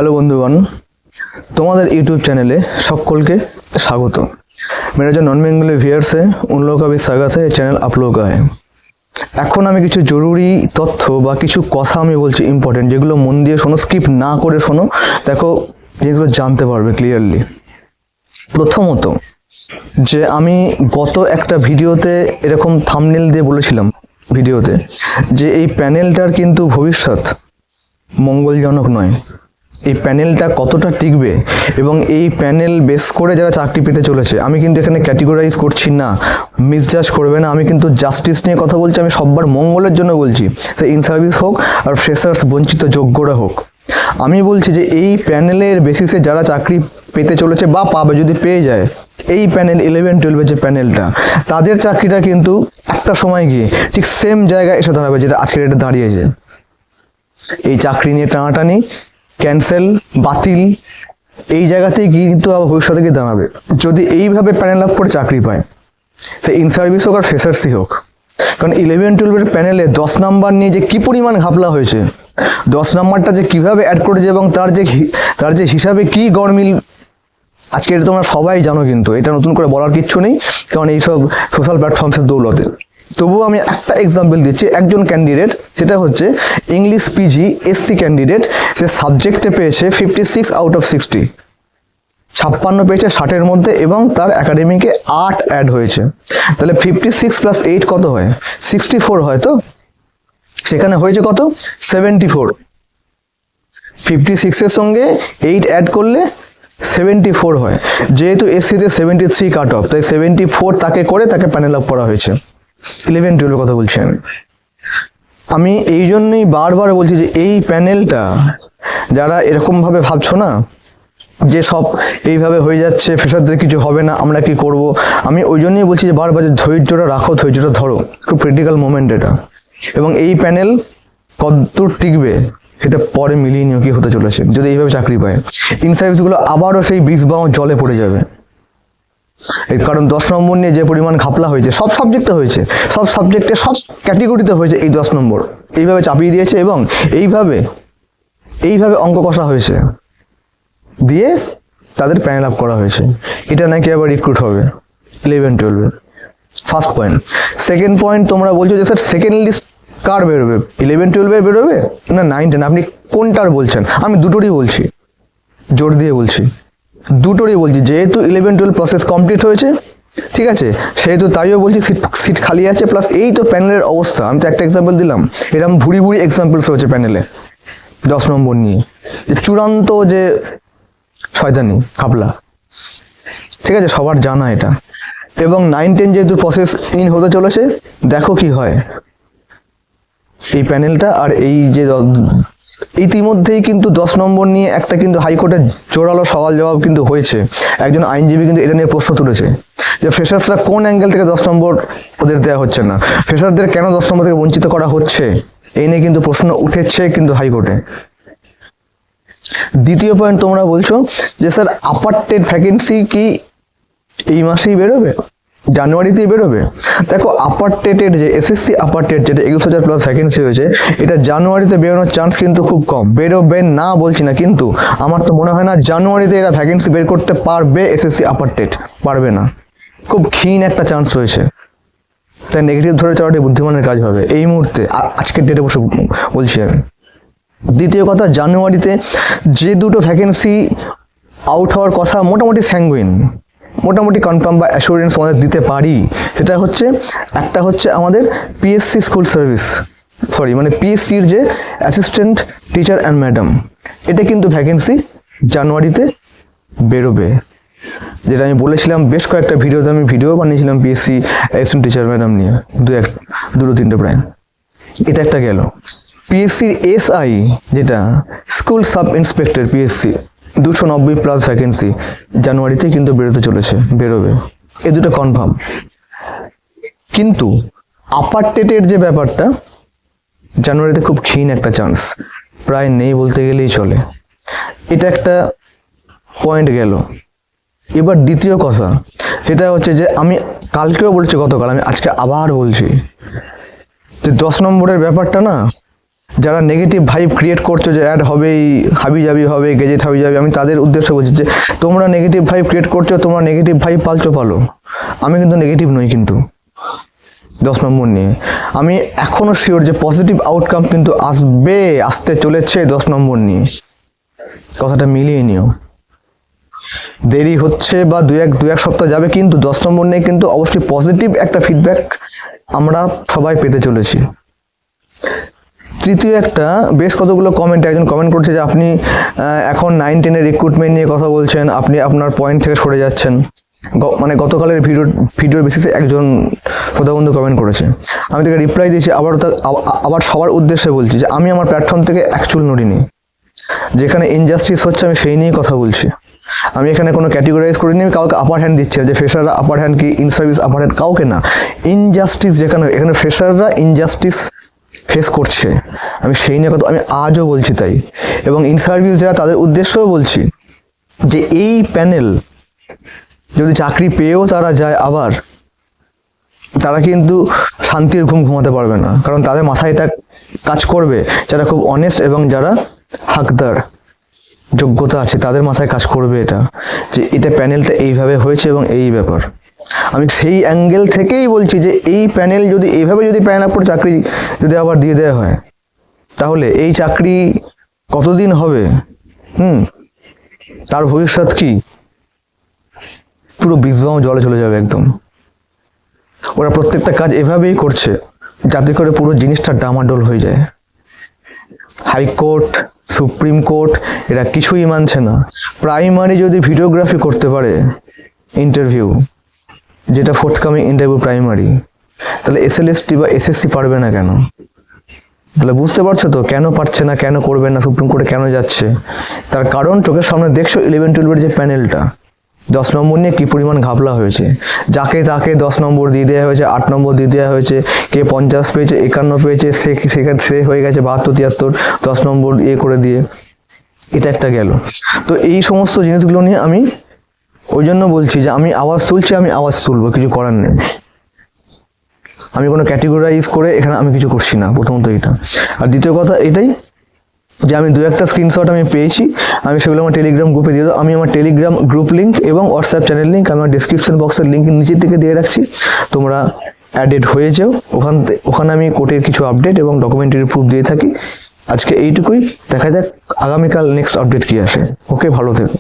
Hello बंधुगण तुम्हारे YouTube चैनले सकल के स्वागत। मेरा जो नॉन बेंगली व्यूअर्स है उन लोगों का भी स्वागत है। चैनल आप लोगों का है। এখন আমি কিছু জরুরি তথ্য বা কিছু কথা আমি বলছি ইম্পর্টেন্ট, যেগুলো মন দিয়ে শোনো, স্কিপ না করে শোনো, দেখো যেগুলো জানতে পারবে ক্লিয়ারলি। প্রথমত, যে আমি গত একটা ভিডিওতে এরকম থাম্বনেল দিয়ে বলেছিলাম ভিডিওতে যে এই প্যানেলটার কিন্তু ভবিষ্যৎ মঙ্গলজনক নয়। এই প্যানেলটা কতটা টিকবে এবং এই প্যানেল বেস করে যারা চাকরি পেতে চলেছে, আমি কিন্তু এখানে ক্যাটেগরাইজ করছি না, মিসজাজ করবে না, আমি কিন্তু জাস্টিস নিয়ে কথা বলছি, আমি সবার মঙ্গলের জন্য বলছি, সে ইন সার্ভিস হোক আর ফ্রেশার্স বঞ্চিত যোগ্যরা হোক। আমি বলছি যে এই প্যানেলের বেসিসে যারা চাকরি পেতে চলেছে বা পাবে, যদি পেয়ে যায় এই প্যানেল 11-12 যে প্যানেলটা, তাদের চাকরিটা কিন্তু একটা সময় গিয়ে ঠিক সেম জায়গায় এসে দাঁড়াবে যেটা আজকের ডেটে দাঁড়িয়েছে। এই চাকরি নিয়ে টানাটানি, ক্যান্সেল, বাতিল, এই জায়গাতেই কিন্তু আবার ভবিষ্যতে গিয়ে দাঁড়াবে যদি এইভাবে প্যানেল আপ করে চাকরি পায়, সে ইন সার্ভিস হোক আর ফ্রেশার্সই হোক। কারণ 11-12 প্যানেলে 10 নাম্বার নিয়ে যে কি পরিমাণ ঘাপলা হয়েছে, 10 নাম্বারটা যে কিভাবে অ্যাড করেছে এবং তার যে হিসাবে কি গড়মিল, আজকে এটা তোমরা সবাই জানো, কিন্তু এটা নতুন করে বলার কিচ্ছু নেই, কারণ এইসব সোশ্যাল প্ল্যাটফর্মসের দৌলতে। তবুও আমি একটা এক্সাম্পল দিচ্ছি। একজন ক্যান্ডিডেট, সেটা হচ্ছে ইংলিশ পিজি এসসি ক্যান্ডিডেট, সে সাবজেক্টে পেয়েছে 56 আউট অফ 60, 56 পেয়েছে 60-এর মধ্যে, এবং তার একাডেমিকে 8 অ্যাড হয়েছে। তাহলে 56 + 8 কত হয়? 64 হয়। তো সেখানে হয়েছে কত? 74। 56-এর সঙ্গে 8 অ্যাড করলে 74 হয়। যেহেতু এসসিতে 73 কাট অফ, তাই 74 তাকে প্যানেল আপ করা হয়েছে। 11-12 কথা বলছি আমি এই জন্যই বারবার বলছি যে এই প্যানেলটা, যারা এরকম ভাবে ভাবছো না যে সব এইভাবে হয়ে যাচ্ছে, ফ্রেশারদের কিছু হবে না, আমরা কি করব, আমি ওই জন্যই বলছি যে বারবার যে ধৈর্যটা রাখো, ধৈর্যটা ধরো, খুব ক্রিটিক্যাল মোমেন্ট এটা। এবং এই প্যানেল কতদূর টিকবে সেটা পরে মিলিয়ে নিও কি হতে চলেছে যদি এইভাবে চাকরি পায়। ইনসাইভসগুলো আবারও সেই 20 বাও জলে পড়ে যাবে। কারণ 10 নম্বর নিয়ে যে পরিমাণ ঘাপলা হয়েছে, সব সাবজেক্টে হয়েছে, সব সাবজেক্টে সব ক্যাটেগরিতে হয়েছে, এই 10 নম্বর এইভাবে চাপিয়ে দিয়েছে এবং এইভাবে অঙ্ক কষা হয়েছে, দিয়ে তাদের প্যানেল আপ করা হয়েছে। এটা নাকি আবার রিক্রুট হবে 11-12। First point. সেকেন্ড পয়েন্ট, তোমরা বলছো যে স্যার সেকেন্ড লিস্ট কার বেরোবে, 11-12 বেরোবে না 9-10, আপনি কোনটার বলছেন? আমি দুটোরই বলছি, জোর দিয়ে বলছি, দুটোরই বলছি। যেহেতু 11-12 প্রসেস কমপ্লিট হয়েছে, ঠিক আছে, সেহেতু তাইও বলছি সিট খালি আছে, প্লাস এই তো প্যানেলের অবস্থা। আমি তো একটা এক্সাম্পল দিলাম, এরকম ভুড়ি এক্সাম্পলস রয়েছে প্যানেলে 10 নম্বর নিয়ে, যে চূড়ান্ত যে শয়তানি ঘাপলা, ঠিক আছে, সবার জানা এটা। এবং 9-10 যেহেতু প্রসেস ইন হতে চলেছে, দেখো কি হয় এই প্যানেলটা। আর এই যে ইতিমধ্যেই কিন্তু 10 নম্বর নিয়ে একটা কিন্তু হাইকোর্টে জোরালো সওয়াল জবাব কিন্তু হয়েছে। একজন আইনজীবী কিন্তু এটা নিয়ে প্রশ্ন তুলেছে যে ফ্রেশার্সরা কোন অ্যাঙ্গেল থেকে 10 নম্বর ওদের দেওয়া হচ্ছে না, ফ্রেশারদের কেন 10 নম্বর থেকে বঞ্চিত করা হচ্ছে, এই নিয়ে কিন্তু প্রশ্ন উঠেছে কিন্তু হাইকোর্টে। দ্বিতীয় পয়েন্ট, তোমরা বলছো যে স্যার আপার টেট ভ্যাকেন্সি কি এই মাসেই বেরোবে, জানুয়ারিতেই বেরোবে? দেখো, আপার টেটের যে এসএসসি আপার টেট, যেটা 21,000+ ভ্যাকেন্সি হয়েছে, এটা জানুয়ারিতে বেরোনোর চান্স কিন্তু খুব কম। বেরোবে না বলছি না, কিন্তু আমার তো মনে হয় না জানুয়ারিতে এরা ভ্যাকেন্সি বের করতে পারবে। এসএসসি আপার টেট পারবে না, খুব ক্ষীণ একটা চান্স রয়েছে। তাই নেগেটিভ ধরে চাওয়াটাই বুদ্ধিমানের কাজ হবে এই মুহূর্তে, আজকের ডেটে বসে বলছি আমি। দ্বিতীয় কথা, জানুয়ারিতে যে দুটো ভ্যাকেন্সি আউট হওয়ার কথা মোটামুটি স্যাঙ্গুইন, মোটামুটি কনফার্ম বা অ্যাসুরেন্স আমাদের দিতে পারি, সেটা হচ্ছে, একটা হচ্ছে আমাদের পিএসসি স্কুল সার্ভিস, মানে পিএসসির যে অ্যাসিস্ট্যান্ট টিচার অ্যান্ড ম্যাডাম, এটা কিন্তু ভ্যাকেন্সি জানুয়ারিতে বেরোবে। যেটা আমি বলেছিলাম, বেশ কয়েকটা ভিডিওতে আমি ভিডিও বানিয়েছিলাম পিএসসি অ্যাসিস্ট্যান্ট টিচার ম্যাডাম নিয়ে, দুটো তিনটে প্রায়। এটা একটা গেল। পিএসসির এসআই, যেটা school sub inspector PSC, 290+ vacancy জানুয়ারিতে কিন্তু বেরোবে। এ দুটো কনফার্ম। কিন্তু আপার টেটের যে ব্যাপারটা, জানুয়ারিতে খুব ক্ষীণ একটা চান্স, প্রায় নেই বলতে গেলেই চলে। এটা একটা পয়েন্ট গেল। এবার দ্বিতীয় কথা, সেটা হচ্ছে যে আমি কালকেও বলছি, গতকাল, আমি আজকে আবার বলছি যে 10 নম্বরের ব্যাপারটা না, যারা নেগেটিভ ভাইব ক্রিয়েট করছো যে অ্যাড হবেই, হাবিজাবি হবে, গেজেট হাবিজাবি, আমি তাদের উদ্দেশ্যে বলছি যে তোমরা নেগেটিভ ভাইব ক্রিয়েট করছো, তোমরা নেগেটিভ ভাইব পালো। আমি কিন্তু নেগেটিভ নই, কিন্তু 10 নম্বর নিয়ে আমি এখনও শিওর যে পজিটিভ আউটকাম কিন্তু আসতে চলেছে 10 নম্বর নিয়ে। কথাটা মিলিয়ে নিও, দেরি হচ্ছে বা দু এক সপ্তাহ যাবে, কিন্তু 10 নম্বর নিয়ে কিন্তু অবশ্যই পজিটিভ একটা ফিডব্যাক আমরা সবাই পেতে চলেছি। তৃতীয় একটা, বেশ কতগুলো একজন কমেন্ট করছে যে আপনি এখন 9-10-এর রিক্রুটমেন্ট নিয়ে কথা বলছেন, আপনি আপনার পয়েন্ট থেকে সরে যাচ্ছেন। মানে গতকালের ভিডিওর বেসিসে একজন শ্রোতাবন্ধু কমেন্ট করেছে, আমি তাকে রিপ্লাই দিয়েছি। আবার সবার উদ্দেশ্যে বলছি যে আমি আমার প্ল্যাটফর্ম থেকে অ্যাকচুয়াল নড়িনি। যেখানে ইনজাস্টিস হচ্ছে আমি সেই নিয়েই কথা বলছি। আমি এখানে কোনো ক্যাটেগরাইজ করিনি, আমি কাউকে আপার হ্যান্ড দিচ্ছি না যে ফ্রেশাররা আপার হ্যান্ড কি ইন সার্ভিস আপার হ্যান্ড, কাউকে না। ইনজাস্টিস এখানে ফ্রেশাররা ইনজাস্টিস ফেস করছে, আমি সেই নিয়ে কথা আমি আজও বলছি তাই। এবং ইন সার্ভিস যারা, তাদের উদ্দেশ্যেও বলছি যে এই প্যানেল যদি চাকরি পেয়েও তারা যায় আবার, তারা কিন্তু শান্তির ঘুম ঘুমাতে পারবে না। কারণ তাদের মাথায় এটা কাজ করবে যারা খুব অনেস্ট এবং যারা হাকদার, যোগ্যতা আছে, তাদের মাথায় কাজ করবে এটা, যে এটা প্যানেলটা এইভাবে হয়েছে এবং এই ব্যাপার। আমি সেই অ্যাঙ্গেল থেকেই বলছি যে এই প্যানেল যদি এইভাবে যদি প্যানেল আপ করে চাকরি যদি আবার দিয়ে দেওয়া হয়, তাহলে এই চাকরি কতদিন হবে, তার ভবিষ্যৎ কি, পুরো বিষবাম জলে চলে যাবে একদম। ওরা প্রত্যেকটা কাজ এভাবেই করছে যাতে করে পুরো জিনিসটা ডামাডোল হয়ে যায়। হাইকোর্ট, সুপ্রিম কোর্ট এরা কিছুই মানছে না। প্রাইমারি যদি ভিডিওগ্রাফি করতে পারে ইন্টারভিউ, যেটা ফোর্থকামিং ইন্টারভিউ প্রাইমারি, তাহলে এসএলএসটি বা এসএসসি পারবে না কেন? তাহলে বুঝতে পারছো তো কেন পারছে না, কেন করবে না, সুপ্রিম কোর্টে কেন যাচ্ছে? তার কারণ চোখের সামনে দেখছো 11-12-এর যে প্যানেলটা 10 নম্বর নিয়ে কি পরিমাণ ঘাপলা হয়েছে। যাকে তাকে 10 নম্বর দিয়ে দেওয়া হয়েছে, 8 নম্বর দিয়ে দেওয়া হয়েছে, কে 50 পেয়েছে, 51 পেয়েছে, সে হয়ে গেছে 72-73 10 নম্বর করে দিয়ে। এটা একটা গেল। তো এই সমস্ত জিনিসগুলো নিয়ে আমি ওই জন্য বলছি যে আমি আওয়াজ তুলছি, আমি আওয়াজ তুলবো, কিছু করার নেই। আমি কোনো ক্যাটেগরাইজ করে এখানে আমি কিছু করছি না, প্রথমত এটা। আর দ্বিতীয় কথা এটাই যে আমি 2-1টা স্ক্রিনশট আমি পেয়েছি, আমি সেগুলো আমার টেলিগ্রাম গ্রুপে দিয়ে দেবো। আমি আমার টেলিগ্রাম গ্রুপ লিঙ্ক এবং হোয়াটসঅ্যাপ চ্যানেল লিঙ্ক আমার ডিসক্রিপশন বক্সের লিঙ্ক নিচের দিকে দিয়ে রাখছি, তোমরা অ্যাডেড হয়ে যাও। ওখানে আমি কোর্টের কিছু আপডেট এবং ডকুমেন্টারি প্রুফ দিয়ে থাকি। আজকে এইটুকুই, দেখা যাক আগামীকাল নেক্সট আপডেট কি আসে। ওকে, ভালো থেকো।